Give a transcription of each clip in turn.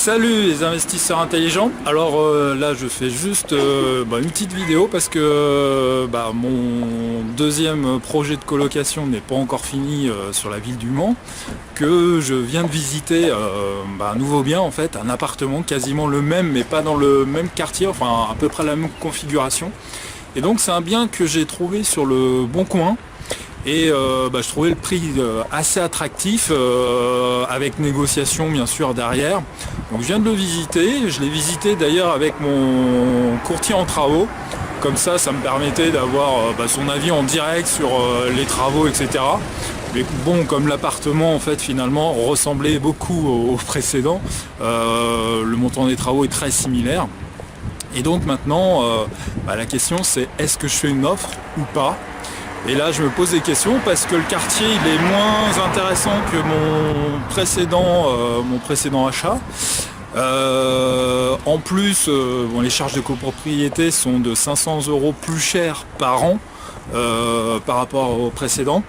Salut les investisseurs intelligents. Alors là je fais juste une petite vidéo parce que mon deuxième projet de colocation n'est pas encore fini sur la ville du Mans, que je viens de visiter un nouveau bien en fait, un appartement quasiment le même mais pas dans le même quartier, enfin à peu près la même configuration. Et donc c'est un bien que j'ai trouvé sur le Bon Coin. Et je trouvais le prix assez attractif, avec négociation bien sûr derrière. Donc je viens de le visiter, je l'ai visité d'ailleurs avec mon courtier en travaux. Comme ça me permettait d'avoir son avis en direct sur les travaux, etc. Mais bon, comme l'appartement en fait finalement ressemblait beaucoup au précédent, le montant des travaux est très similaire. Et donc maintenant, la question c'est est-ce que je fais une offre ou pas? Et là je me pose des questions parce que le quartier il est moins intéressant que mon précédent achat. En plus, les charges de copropriété sont de 500 € plus chères par an par rapport au précédent.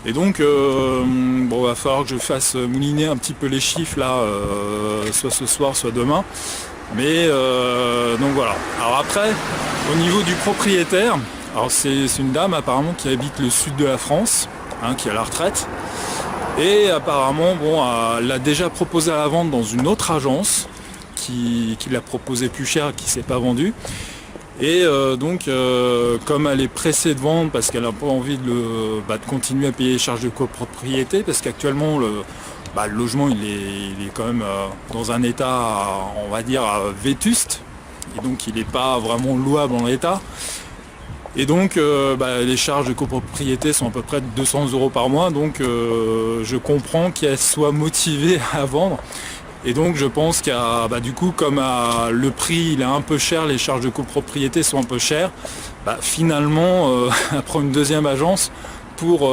Et donc va falloir que je fasse mouliner un petit peu les chiffres là, soit ce soir, soit demain. Mais donc voilà. Alors après, au niveau du propriétaire, alors c'est une dame apparemment qui habite le sud de la France, qui est à la retraite. Et apparemment, elle l'a déjà proposé à la vente dans une autre agence qui l'a proposé plus cher et qui ne s'est pas vendue. Et comme elle est pressée de vendre parce qu'elle n'a pas envie de continuer à payer les charges de copropriété, parce qu'actuellement le logement il est quand même dans un état, on va dire, vétuste. Et donc il n'est pas vraiment louable en l'état. Et donc les charges de copropriété sont à peu près de 200 € par mois, donc je comprends qu'elle soit motivée à vendre. Et donc je pense qu'il y a, comme le prix il est un peu cher, les charges de copropriété sont un peu chères, finalement elle prend une deuxième agence pour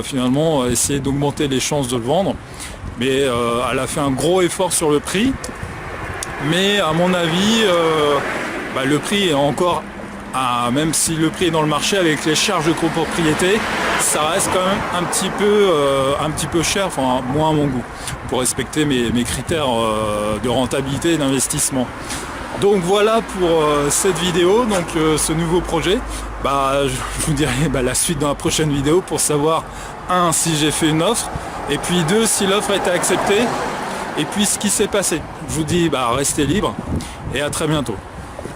finalement essayer d'augmenter les chances de le vendre. Mais elle a fait un gros effort sur le prix, mais à mon avis le prix est encore, même si le prix est dans le marché, avec les charges de copropriété, ça reste quand même un petit peu cher, enfin moins à mon goût, pour respecter mes critères de rentabilité et d'investissement. Donc voilà pour cette vidéo, donc ce nouveau projet. Je vous dirai la suite dans la prochaine vidéo pour savoir, 1, si j'ai fait une offre, et puis 2, si l'offre a été acceptée, et puis ce qui s'est passé. Je vous dis restez libres et à très bientôt.